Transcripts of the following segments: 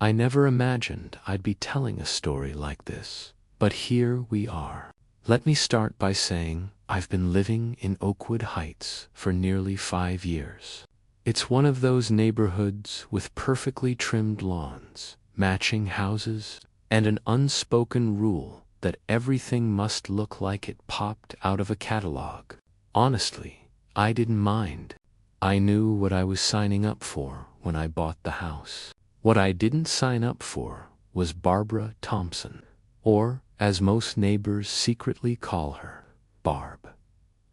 I never imagined I'd be telling a story like this, but here we are. Let me start by saying I've been living in Oakwood Heights for nearly 5 years. It's one of those neighborhoods with perfectly trimmed lawns, matching houses, and an unspoken rule that everything must look like it popped out of a catalog. Honestly, I didn't mind. I knew what I was signing up for when I bought the house. What I didn't sign up for was Barbara Thompson, or, as most neighbors secretly call her, Barb.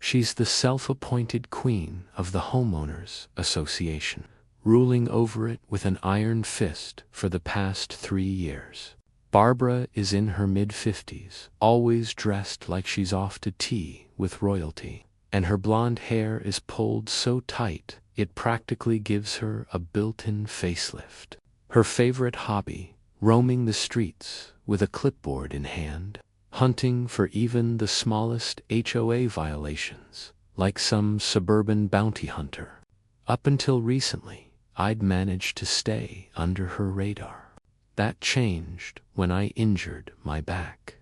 She's the self-appointed queen of the Homeowners Association, ruling over it with an iron fist for the past 3 years. Barbara is in her mid-50s, always dressed like she's off to tea with royalty, and her blonde hair is pulled so tight it practically gives her a built-in facelift. Her favorite hobby, roaming the streets with a clipboard in hand, hunting for even the smallest HOA violations, like some suburban bounty hunter. Up until recently, I'd managed to stay under her radar. That changed when I injured my back.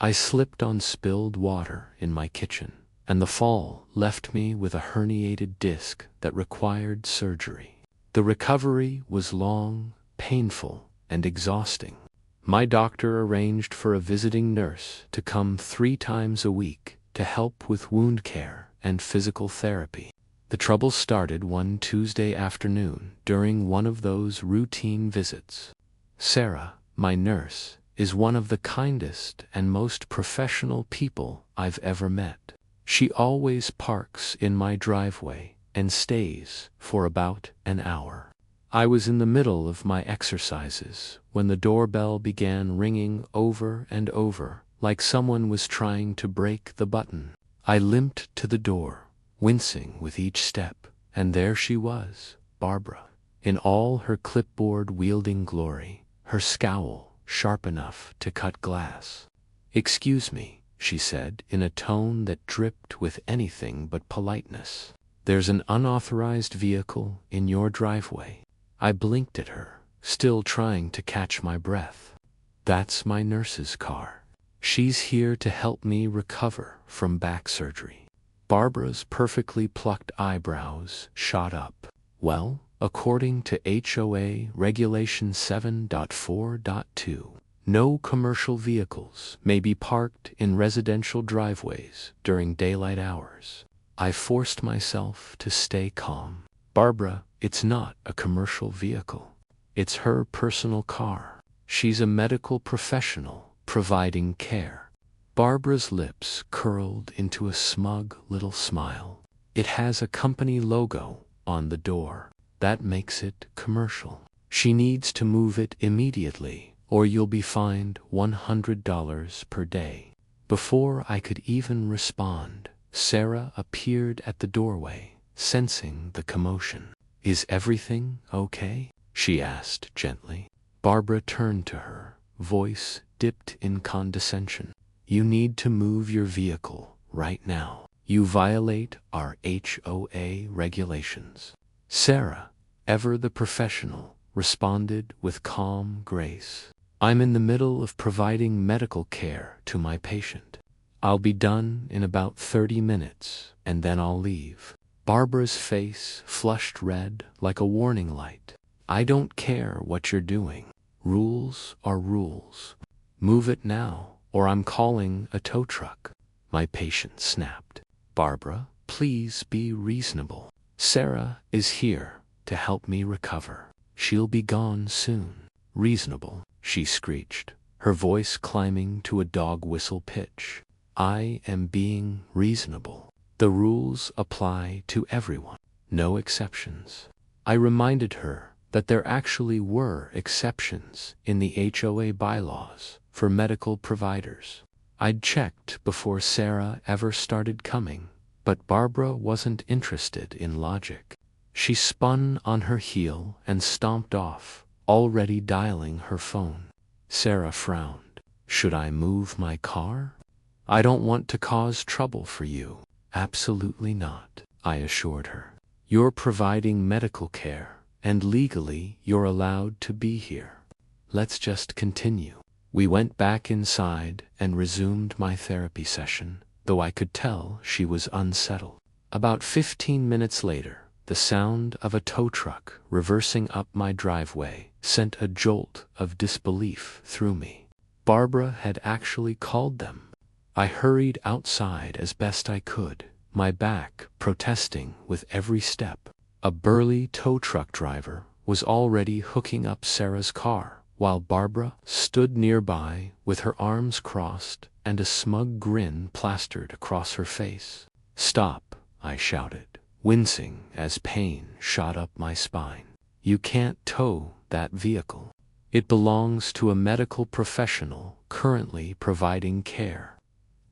I slipped on spilled water in my kitchen, and the fall left me with a herniated disc that required surgery. The recovery was long, painful, and exhausting. My doctor arranged for a visiting nurse to come 3 times a week to help with wound care and physical therapy. The trouble started one Tuesday afternoon during one of those routine visits. Sarah, my nurse, is one of the kindest and most professional people I've ever met. She always parks in my driveway and stays for about an hour. I was in the middle of my exercises when the doorbell began ringing over and over, like someone was trying to break the button. I limped to the door, wincing with each step, and there she was, Barbara, in all her clipboard-wielding glory, her scowl sharp enough to cut glass. "Excuse me," she said in a tone that dripped with anything but politeness. "There's an unauthorized vehicle in your driveway." I blinked at her, still trying to catch my breath. "That's my nurse's car. She's here to help me recover from back surgery." Barbara's perfectly plucked eyebrows shot up. "Well, according to HOA Regulation 7.4.2, no commercial vehicles may be parked in residential driveways during daylight hours." I forced myself to stay calm. "Barbara, it's not a commercial vehicle. It's her personal car. She's a medical professional providing care." Barbara's lips curled into a smug little smile. "It has a company logo on the door. That makes it commercial. She needs to move it immediately, or you'll be fined $100 per day." Before I could even respond, Sarah appeared at the doorway, sensing the commotion. "Is everything okay?" she asked gently. Barbara turned to her, voice dipped in condescension. "You need to move your vehicle right now. You violate our HOA regulations." Sarah, ever the professional, responded with calm grace. "I'm in the middle of providing medical care to my patient. I'll be done in about 30 minutes, and then I'll leave." Barbara's face flushed red like a warning light. "I don't care what you're doing. Rules are rules. Move it now, or I'm calling a tow truck." My patient snapped. "Barbara, please be reasonable. Sarah is here to help me recover. She'll be gone soon." "Reasonable," she screeched, her voice climbing to a dog whistle pitch. "I am being reasonable. The rules apply to everyone, no exceptions." I reminded her that there actually were exceptions in the HOA bylaws for medical providers. I'd checked before Sarah ever started coming, but Barbara wasn't interested in logic. She spun on her heel and stomped off, already dialing her phone. Sarah frowned. "Should I move my car?" "I don't want to cause trouble for you." "Absolutely not," I assured her. "You're providing medical care, and legally you're allowed to be here." let's just continue. We went back inside and resumed my therapy session, though I could tell she was unsettled. About 15 minutes later, the sound of a tow truck reversing up my driveway sent a jolt of disbelief through me. Barbara had actually called them. I hurried outside as best I could, my back protesting with every step. A burly tow truck driver was already hooking up Sarah's car, while Barbara stood nearby with her arms crossed and a smug grin plastered across her face. "Stop," I shouted, wincing as pain shot up my spine. "You can't tow that vehicle. It belongs to a medical professional currently providing care."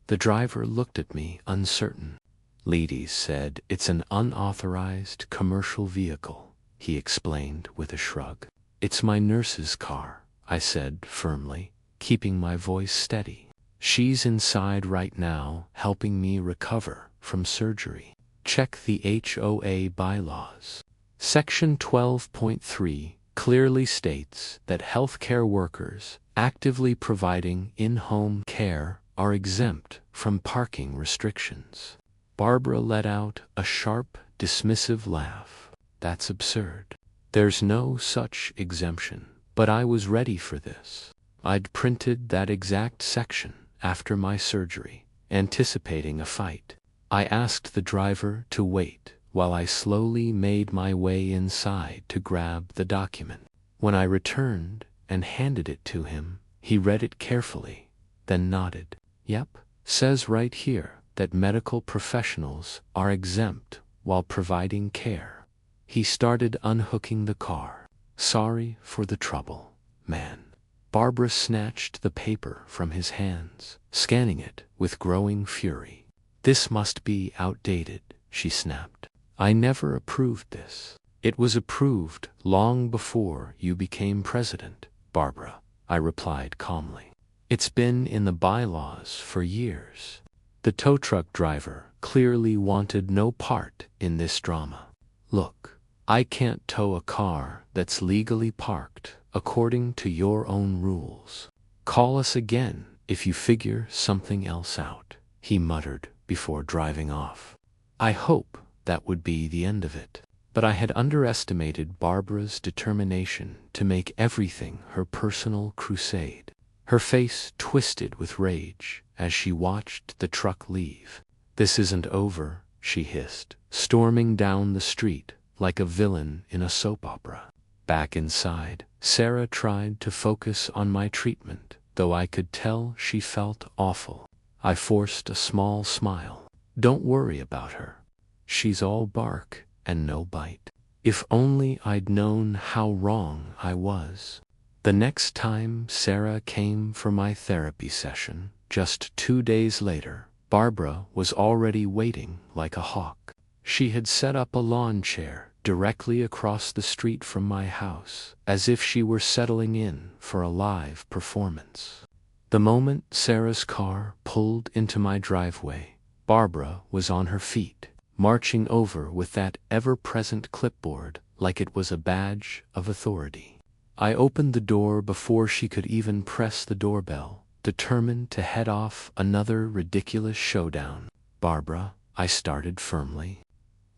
The driver looked at me uncertain. "Ladies said it's an unauthorized commercial vehicle," he explained with a shrug. "It's my nurse's car," I said firmly, keeping my voice steady. "She's inside right now helping me recover from surgery. Check the HOA bylaws. Section 12.3 clearly states that healthcare workers actively providing in-home care are exempt from parking restrictions." Barbara let out a sharp, dismissive laugh. "That's absurd. There's no such exemption." But I was ready for this. I'd printed that exact section after my surgery, anticipating a fight. I asked the driver to wait while I slowly made my way inside to grab the document. When I returned and handed it to him, he read it carefully, then nodded. "Yep, says right here that medical professionals are exempt while providing care." He started unhooking the car. "Sorry for the trouble, man." Barbara snatched the paper from his hands, scanning it with growing fury. "This must be outdated," she snapped. "I never approved this." "It was approved long before you became president, Barbara," I replied calmly. "It's been in the bylaws for years." The tow truck driver clearly wanted no part in this drama. "Look, I can't tow a car that's legally parked according to your own rules. Call us again if you figure something else out," he muttered before driving off. I hope that would be the end of it. But I had underestimated Barbara's determination to make everything her personal crusade. Her face twisted with rage as she watched the truck leave. "This isn't over," she hissed, storming down the street like a villain in a soap opera. Back inside, Sarah tried to focus on my treatment, though I could tell she felt awful. I forced a small smile. "Don't worry about her. She's all bark and no bite." If only I'd known how wrong I was. The next time Sarah came for my therapy session, just 2 days later, Barbara was already waiting like a hawk. She had set up a lawn chair directly across the street from my house, as if she were settling in for a live performance. The moment Sarah's car pulled into my driveway, Barbara was on her feet, marching over with that ever-present clipboard like it was a badge of authority. I opened the door before she could even press the doorbell, determined to head off another ridiculous showdown. "Barbara," I started firmly,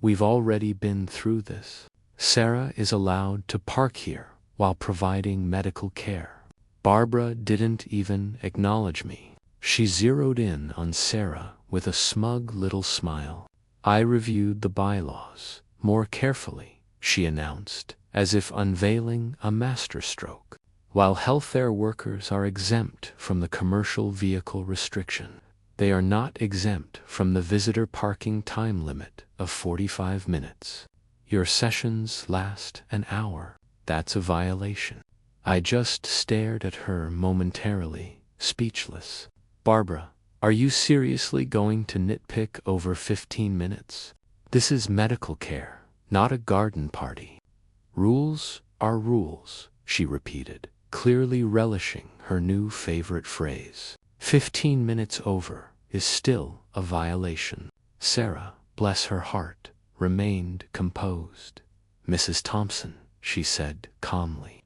"we've already been through this. Sarah is allowed to park here while providing medical care." Barbara didn't even acknowledge me. She zeroed in on Sarah with a smug little smile. "I reviewed the bylaws more carefully," she announced, as if unveiling a masterstroke. "While healthcare workers are exempt from the commercial vehicle restriction, they are not exempt from the visitor parking time limit of 45 minutes. Your sessions last an hour. That's a violation." I just stared at her momentarily, speechless. "Barbara, are you seriously going to nitpick over 15 minutes? This is medical care, not a garden party." "Rules are rules," she repeated, clearly relishing her new favorite phrase. 15 minutes over is still a violation." Sarah, bless her heart, remained composed. "Mrs. Thompson," she said calmly,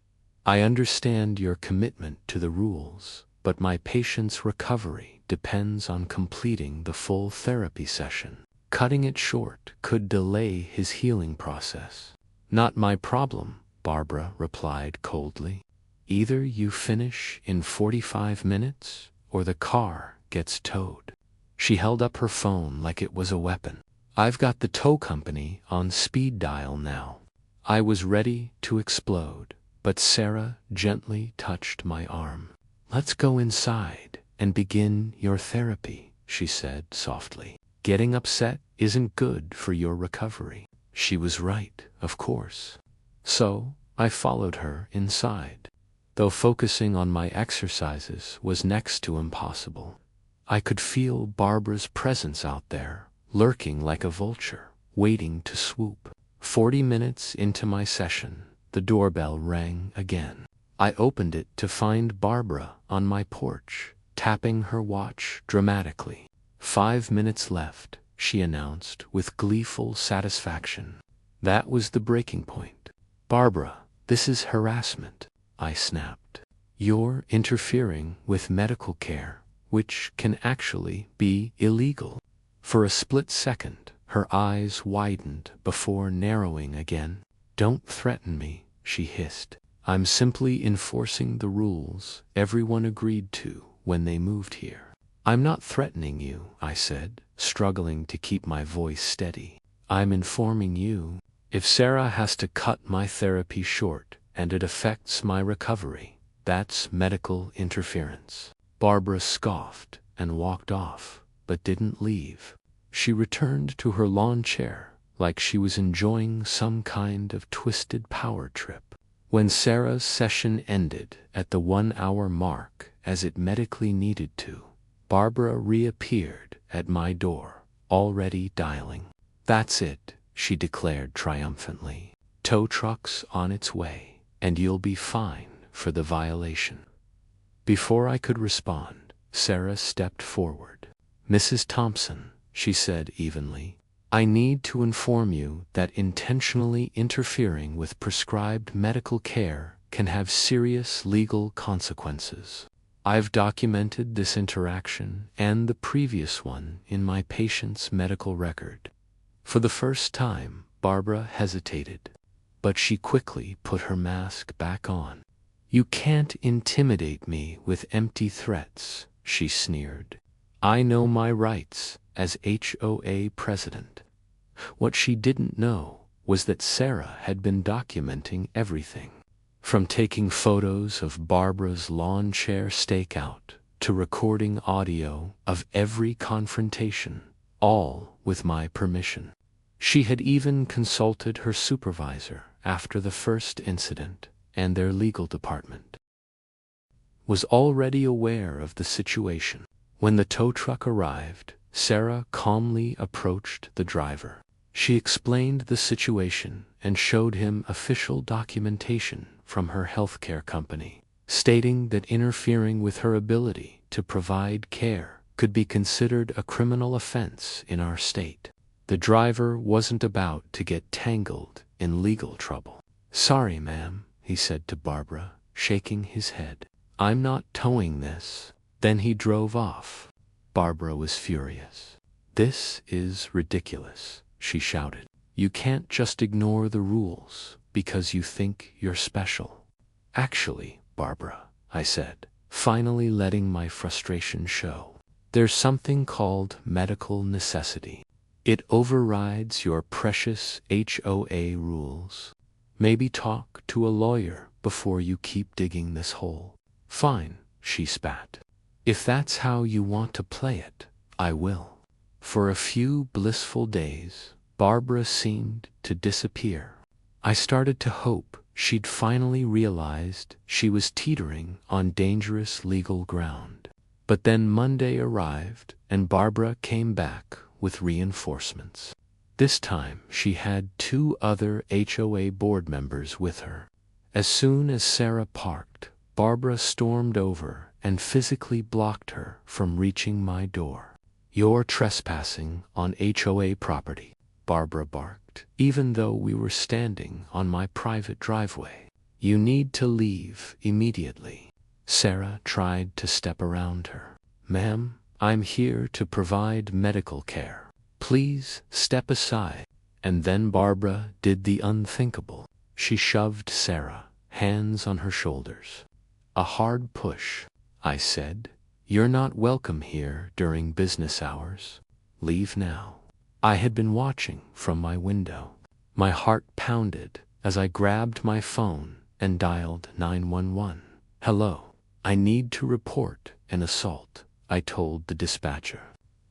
I understand your commitment to the rules, but my patient's recovery depends on completing the full therapy session. Cutting it short could delay his healing process. Not my problem, Barbara replied coldly. Either you finish in 45 minutes or the car gets towed. She held up her phone like it was a weapon. I've got the tow company on speed dial now. I was ready to explode, but Sarah gently touched my arm. Let's go inside and begin your therapy, she said softly. Getting upset isn't good for your recovery. She was right, of course. So I followed her inside, though focusing on my exercises was next to impossible. I could feel Barbara's presence out there, lurking like a vulture, waiting to swoop. 40 minutes into my session, the doorbell rang again. I opened it to find Barbara on my porch, tapping her watch dramatically. 5 minutes left, she announced with gleeful satisfaction. That was the breaking point. Barbara, this is harassment, I snapped. You're interfering with medical care, which can actually be illegal. For a split second, her eyes widened before narrowing again. Don't threaten me, she hissed. I'm simply enforcing the rules everyone agreed to when they moved here. I'm not threatening you, I said, struggling to keep my voice steady. I'm informing you. If Sarah has to cut my therapy short and it affects my recovery, that's medical interference. Barbara scoffed and walked off, but didn't leave. She returned to her lawn chair like she was enjoying some kind of twisted power trip. When Sarah's session ended at the 1-hour mark, as it medically needed to, Barbara reappeared at my door, already dialing. That's it, she declared triumphantly. Tow truck's on its way, and you'll be fine for the violation. Before I could respond, Sarah stepped forward. Mrs. Thompson, she said evenly, I need to inform you that intentionally interfering with prescribed medical care can have serious legal consequences. I've documented this interaction and the previous one in my patient's medical record. For the first time, Barbara hesitated, but she quickly put her mask back on. You can't intimidate me with empty threats, she sneered. I know my rights as HOA president. What she didn't know was that Sarah had been documenting everything, from taking photos of Barbara's lawn chair stakeout to recording audio of every confrontation, all with my permission. She had even consulted her supervisor after the first incident, and their legal department was already aware of the situation. When the tow truck arrived, Sarah calmly approached the driver. She explained the situation and showed him official documentation from her healthcare company, stating that interfering with her ability to provide care could be considered a criminal offense in our state. The driver wasn't about to get tangled in legal trouble. Sorry, ma'am, he said to Barbara, shaking his head. I'm not towing this. Then he drove off. Barbara was furious. This is ridiculous, she shouted. You can't just ignore the rules because you think you're special. Actually, Barbara, I said, finally letting my frustration show. There's something called medical necessity. It overrides your precious HOA rules. Maybe talk to a lawyer before you keep digging this hole. Fine, she spat. If that's how you want to play it, I will. For a few blissful days, Barbara seemed to disappear. I started to hope she'd finally realized she was teetering on dangerous legal ground. But then Monday arrived, and Barbara came back with reinforcements. This time she had 2 other HOA board members with her. As soon as Sarah parked, Barbara stormed over and physically blocked her from reaching my door. You're trespassing on HOA property, Barbara barked, even though we were standing on my private driveway. You need to leave immediately. Sarah tried to step around her. Ma'am, I'm here to provide medical care. Please step aside. And then Barbara did the unthinkable. She shoved Sarah, hands on her shoulders. A hard push. I said, "You're not welcome here during business hours. Leave now." I had been watching from my window. My heart pounded as I grabbed my phone and dialed 911. "Hello, I need to report an assault," I told the dispatcher.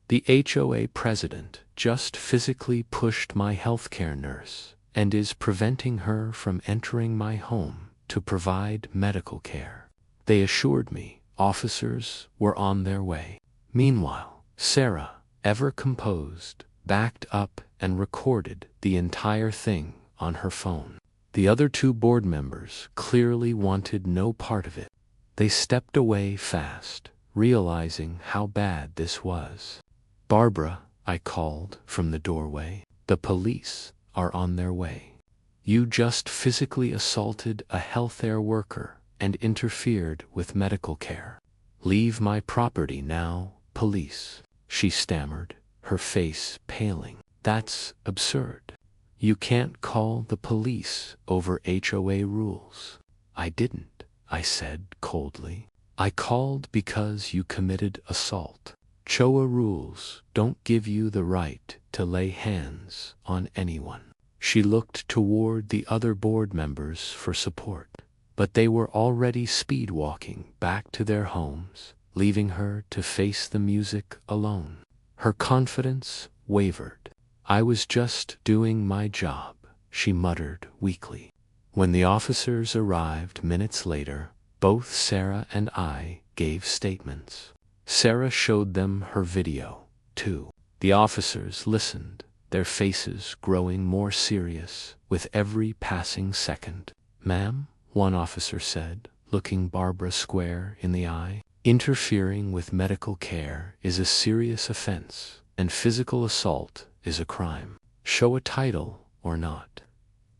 "The HOA president just physically pushed my healthcare nurse and is preventing her from entering my home to provide medical care. They assured me officers were on their way." Meanwhile, Sarah, ever composed, backed up and recorded the entire thing on her phone. The other two board members clearly wanted no part of it. They stepped away fast, realizing how bad this was. "Barbara," I called from the doorway, "the police are on their way. You just physically assaulted a healthcare worker and interfered with medical care. Leave my property now, police." She stammered, her face paling. "That's absurd. You can't call the police over HOA rules." "I didn't," I said coldly. "I called because you committed assault. HOA rules don't give you the right to lay hands on anyone." She looked toward the other board members for support, but they were already speed-walking back to their homes, leaving her to face the music alone. Her confidence wavered. "I was just doing my job," she muttered weakly. When the officers arrived minutes later, both Sarah and I gave statements. Sarah showed them her video, too. The officers listened, their faces growing more serious with every passing second. "Ma'am," one officer said, looking Barbara square in the eye, "interfering with medical care is a serious offense, and physical assault is a crime. Show a title or not."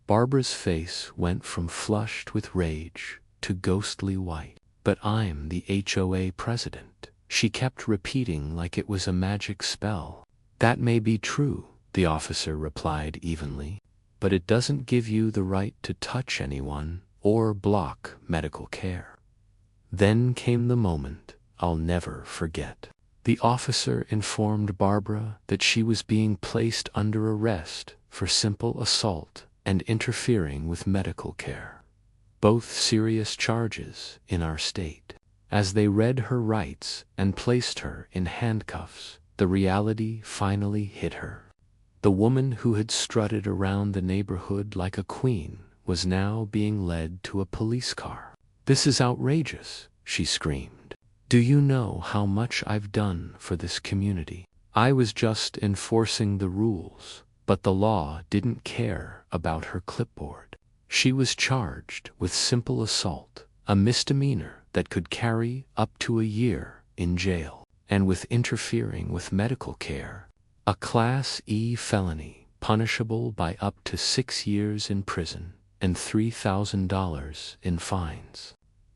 Barbara's face went from flushed with rage to ghostly white. "But I'm the HOA president," she kept repeating like it was a magic spell. "That may be true," the officer replied evenly, "but it doesn't give you the right to touch anyone or block medical care." Then came the moment I'll never forget. The officer informed Barbara that she was being placed under arrest for simple assault and interfering with medical care, both serious charges in our state. As they read her rights and placed her in handcuffs, the reality finally hit her. The woman who had strutted around the neighborhood like a queen was now being led to a police car. "This is outrageous," she screamed. "Do you know how much I've done for this community? I was just enforcing the rules, but the law didn't care about her clipboard." She was charged with simple assault, a misdemeanor that could carry up to a year in jail, and with interfering with medical care, a Class E felony punishable by up to 6 years in prison and $3,000 in fines.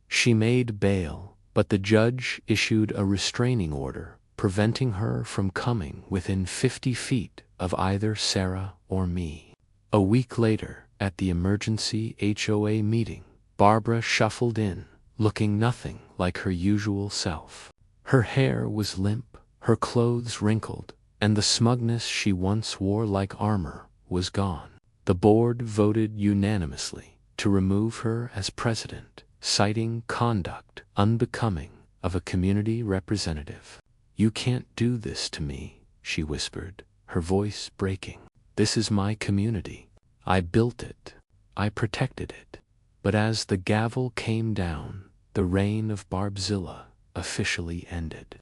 She made bail, but the judge issued a restraining order preventing her from coming within 50 feet of either Sarah or me. A week later, at the emergency HOA meeting, Barbara shuffled in, looking nothing like her usual self. Her hair was limp, her clothes wrinkled, and the smugness she once wore like armor was gone. The board voted unanimously to remove her as president, citing conduct unbecoming of a community representative. "You can't do this to me," she whispered, her voice breaking. "This is my community. I built it. I protected it." But as the gavel came down, the reign of Barbzilla officially ended.